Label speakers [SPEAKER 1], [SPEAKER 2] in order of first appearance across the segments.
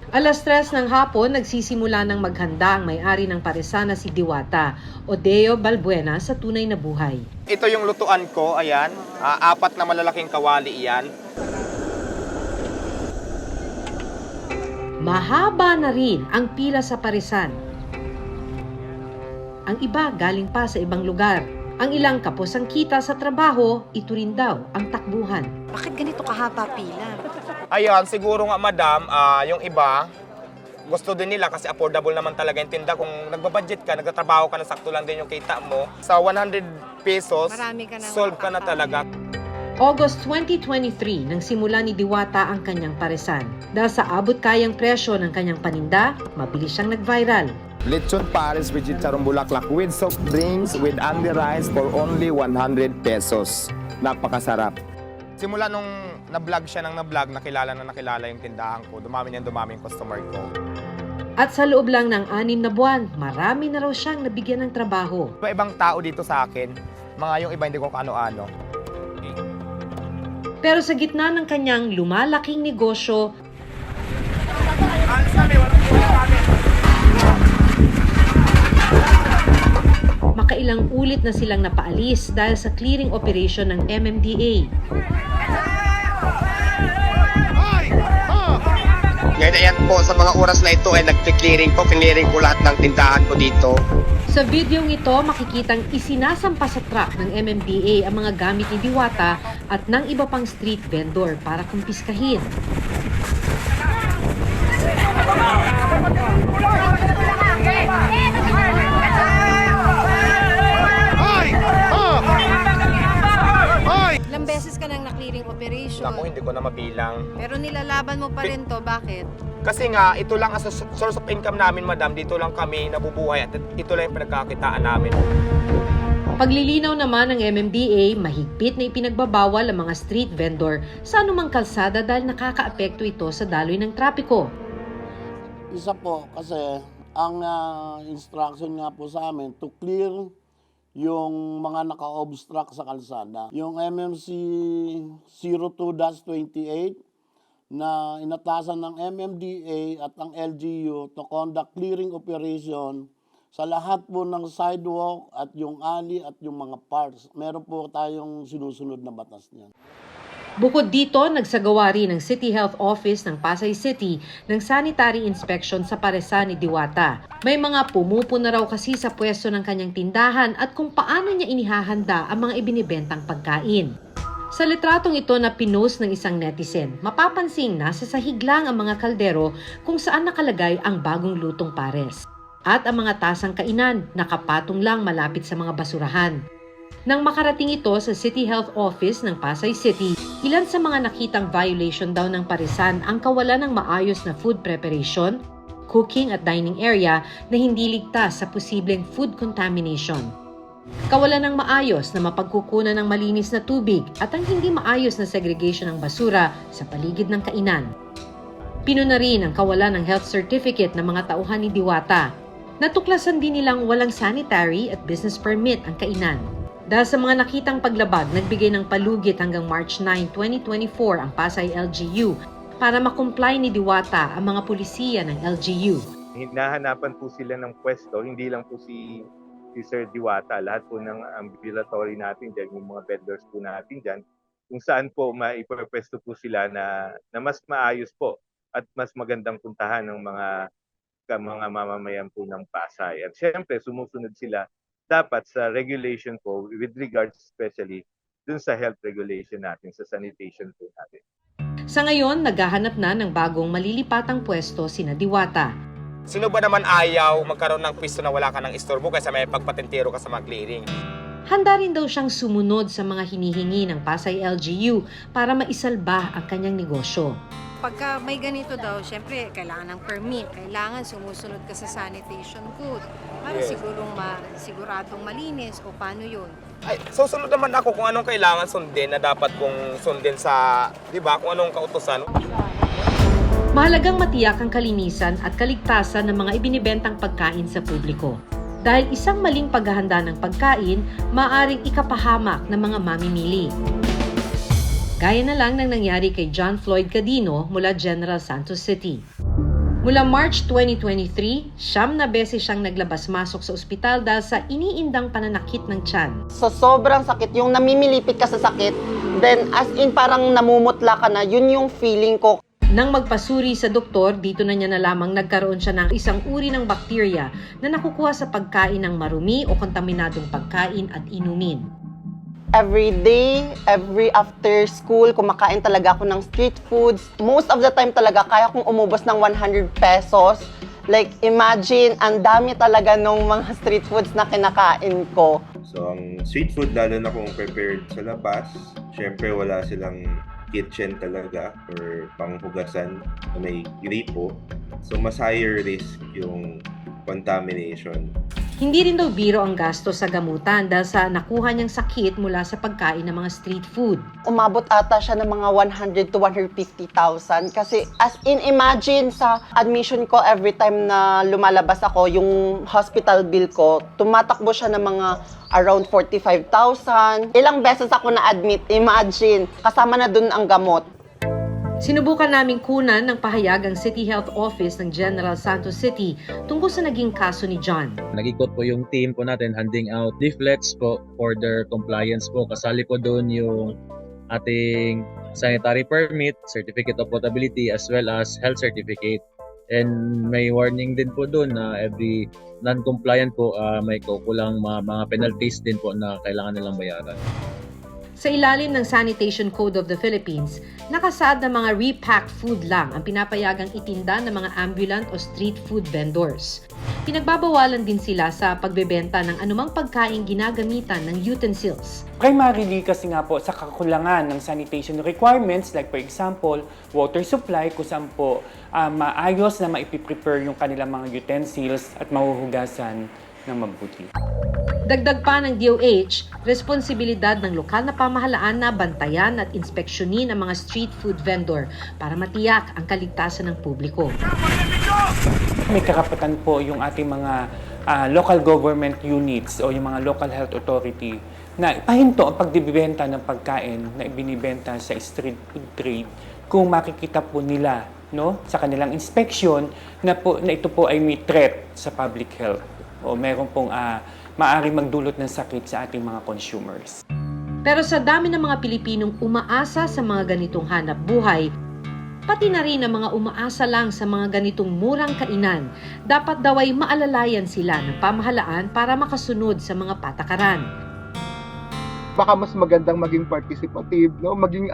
[SPEAKER 1] 3:00 ng hapon, nagsisimula ng maghanda ang may-ari ng paresan na si Diwata, Odeo Balbuena, sa tunay na buhay.
[SPEAKER 2] Ito yung lutuan ko, ayan. 4 na malalaking kawali iyan.
[SPEAKER 1] Mahaba na rin ang pila sa paresan. Ang iba galing pa sa ibang lugar. Ang ilang kapos ang kita sa trabaho, ito rin daw ang takbuhan.
[SPEAKER 3] Bakit ganito kahaba pila?
[SPEAKER 2] Ayan, siguro nga madam, yung iba, gusto din nila kasi affordable naman talaga yung tinda. Kung nagbabudget ka, nagtatrabaho ka na sakto lang din yung kita mo. Sa 100 pesos,
[SPEAKER 3] Marami ka nang
[SPEAKER 2] solve ka na talaga.
[SPEAKER 1] August 2023 nang simula ni Diwata ang kanyang paresan. Dahil sa abot kayang presyo ng kanyang paninda, mabilis siyang nag-viral.
[SPEAKER 4] Lechon Paris with chicharong bulaklak with soft drinks with Andy rice for only 100 pesos. Napakasarap.
[SPEAKER 2] Simula nung na-vlog siya ng na-vlog, nakilala yung tindahan ko. Dumami yung customer ko.
[SPEAKER 1] At sa loob lang ng 6 na buwan, marami na raw siyang nabigyan ng trabaho.
[SPEAKER 2] Ibang tao dito sa akin, mga yung iba hindi ko kaano-ano.
[SPEAKER 1] Pero sa gitna ng kanyang lumalaking negosyo, makailang ulit na silang napaalis dahil sa clearing operation ng MMDA.
[SPEAKER 5] Ngayon ayan po, sa mga oras na ito ay nag-clearing po lahat ng tindahan ko dito.
[SPEAKER 1] Sa videong ito, makikitang isinasampa sa truck ng MMDA ang mga gamit ni Diwata at ng iba pang street vendor para kumpiskahin.
[SPEAKER 3] Ilang beses ka nang na-clearing operation.
[SPEAKER 2] Naku, hindi ko na mabilang.
[SPEAKER 3] Pero nilalaban mo pa rin to, bakit?
[SPEAKER 2] Kasi nga, ito lang as a source of income namin, madam. Dito lang kami nabubuhay at ito lang yung pinagkakitaan namin.
[SPEAKER 1] Paglilinaw naman ng MMDA, mahigpit na ipinagbabawal ang mga street vendor sa anumang kalsada dahil nakakaapekto ito sa daloy ng trapiko.
[SPEAKER 6] Isa po kasi ang instruction nga po sa amin to clear yung mga naka-obstruct sa kalsada. Yung MMC 02-28 na inatasan ng MMDA at ang LGU to conduct clearing operation sa lahat po ng sidewalk at yung alley at yung mga parks. Meron po tayong sinusunod na batas niyan.
[SPEAKER 1] Bukod dito, nagsagawa rin ng City Health Office ng Pasay City ng sanitary inspection sa paresan ni Diwata. May mga pumupuna raw kasi sa pwesto ng kanyang tindahan at kung paano niya inihahanda ang mga ibinibentang pagkain. Sa litratong ito na pinost ng isang netizen, mapapansing nasa sahig lang ang mga kaldero kung saan nakalagay ang bagong lutong pares. At ang mga tasang kainan nakapatong lang malapit sa mga basurahan. Nang makarating ito sa City Health Office ng Pasay City, ilan sa mga nakitang violation daw ng paresan ang kawalan ng maayos na food preparation, cooking at dining area na hindi ligtas sa posibleng food contamination. Kawalan ng maayos na mapagkukunan ng malinis na tubig at ang hindi maayos na segregation ng basura sa paligid ng kainan. Pinuna rin ang kawalan ng health certificate ng mga tauhan ni Diwata. Natuklasan din nilang walang sanitary at business permit ang kainan. Dahil sa mga nakitang paglabag, nagbigay ng palugit hanggang March 9, 2024 ang Pasay LGU para makomply ni Diwata ang mga pulisiya ng LGU.
[SPEAKER 7] Hinahanapan po sila ng pwesto, hindi lang po si Sir Diwata, lahat po ng ambulatory natin dyan, yung mga vendors po natin dyan, kung saan po maipapwesto po sila na mas maayos po at mas magandang puntahan ng mga mamamayan po ng Pasay. At syempre, sumusunod sila dapat sa regulation po with regards especially dun sa health regulation natin, sa sanitation po natin.
[SPEAKER 1] Sa ngayon, naghahanap na ng bagong malilipatang pwesto sina Diwata.
[SPEAKER 2] Sino ba naman ayaw magkaroon ng pwesto na wala ka ng istorbo kaysa may pagpatentero ka sa mga clearing?
[SPEAKER 1] Handa rin daw siyang sumunod sa mga hinihingi ng Pasay LGU para maisalba ang kanyang negosyo.
[SPEAKER 3] Pagka may ganito daw, syempre, kailangan ng permit. Kailangan sumusunod ka sa sanitation code. Para siguradong malinis o paano yun?
[SPEAKER 2] Ay, susunod naman ako kung anong kailangan sundin na dapat kong sundin sa, di ba, kung anong kautusan.
[SPEAKER 1] Mahalagang matiyak ang kalinisan at kaligtasan ng mga ibinibentang pagkain sa publiko. Dahil isang maling paghahanda ng pagkain, maaaring ikapahamak ng mga mamimili. Gaya na lang ng nangyari kay John Floyd Cadino mula General Santos City. Mula March 2023, 9 na beses siyang naglabas-masok sa ospital dahil sa iniindang pananakit ng tiyan.
[SPEAKER 8] So sobrang sakit, yung namimilipit ka sa sakit, then as in parang namumutla ka na, yun yung feeling ko.
[SPEAKER 1] Nang magpasuri sa doktor, dito na niya na lamang nagkaroon siya ng isang uri ng bakterya na nakukuha sa pagkain ng marumi o kontaminadong pagkain at inumin.
[SPEAKER 8] Every day, every after school, kumakain talaga ako ng street foods. Most of the time talaga, kaya kong umubos ng 100 pesos. Like, imagine, ang dami talaga ng mga street foods na kinakain ko.
[SPEAKER 9] So, ang street food, lalo na kung prepared sa labas, syempre wala silang kitchen talaga or panghugasan na may gripo. So, mas higher risk yung contamination.
[SPEAKER 1] Hindi rin daw biro ang gasto sa gamutan dahil sa nakuha niyang sakit mula sa pagkain ng mga street food.
[SPEAKER 8] Umabot ata siya ng mga 100 to 150,000 kasi as in imagine sa admission ko every time na lumalabas ako, yung hospital bill ko, tumatakbo siya ng mga around 45,000. Ilang beses ako na-admit, imagine, kasama na dun ang gamot.
[SPEAKER 1] Sinubukan naming kunan ng pahayag ang City Health Office ng General Santos City tungkol sa naging kaso ni John.
[SPEAKER 10] Nag-ikot po yung team po natin handing out leaflets po for their compliance po. Kasali po doon yung ating sanitary permit, certificate of potability, as well as health certificate. And may warning din po doon na every non-compliant po may kukulang mga penalties din po na kailangan nilang bayaran.
[SPEAKER 1] Sa ilalim ng Sanitation Code of the Philippines, nakasaad na mga repacked food lang ang pinapayagang itinda ng mga ambulant o street food vendors. Pinagbabawalan din sila sa pagbebenta ng anumang pagkain ginagamitan ng utensils.
[SPEAKER 11] Primarily kasi nga po sa kakulangan ng sanitation requirements, like for example, water supply, kung saan po maayos na maipiprepare yung kanilang mga utensils at mahuhugasan ng mabuti.
[SPEAKER 1] Dagdag pa ng DOH, responsibilidad ng lokal na pamahalaan na bantayan at inspeksyonin ang mga street food vendor para matiyak ang kaligtasan ng publiko.
[SPEAKER 11] May karapatan po yung ating mga local government units o yung mga local health authority na ipahinto ang pagdibibenta ng pagkain na ibinibenta sa street food trade kung makikita po nila sa kanilang inspection na ito po ay may threat sa public health o meron pong maaaring magdulot ng sakit sa ating mga consumers.
[SPEAKER 1] Pero sa dami ng mga Pilipinong umaasa sa mga ganitong hanap buhay, pati na rin ang mga umaasa lang sa mga ganitong murang kainan, dapat daw ay maalalayan sila ng pamahalaan para makasunod sa mga patakaran.
[SPEAKER 12] Baka mas magandang maging participative, maging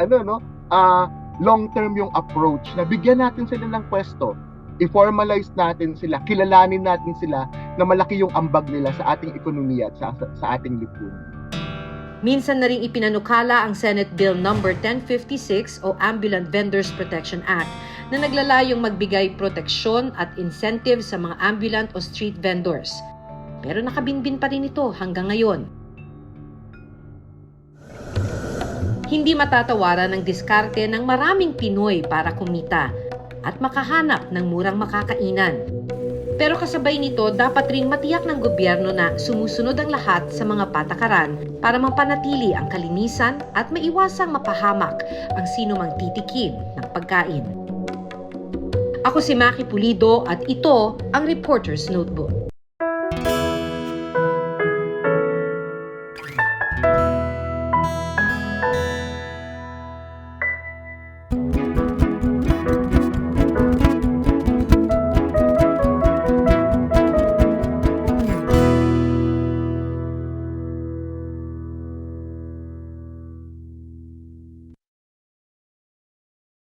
[SPEAKER 12] long term yung approach na bigyan natin sila ng pwesto. I-formalize natin sila, kilalanin natin sila na malaki yung ambag nila sa ating ekonomiya at sa ating lipunan.
[SPEAKER 1] Minsan na rin ipinanukala ang Senate Bill No. 1056 o Ambulant Vendors Protection Act na naglalayong magbigay proteksyon at incentive sa mga ambulant o street vendors. Pero nakabinbin pa rin ito hanggang ngayon. Hindi matatawaran ang diskarte ng maraming Pinoy para kumita at makahanap ng murang makakainan. Pero kasabay nito, dapat ring matiyak ng gobyerno na sumusunod ang lahat sa mga patakaran para mapanatili ang kalinisan at maiwasang mapahamak ang sino mang titikim ng pagkain. Ako si Maki Pulido at ito ang Reporter's Notebook.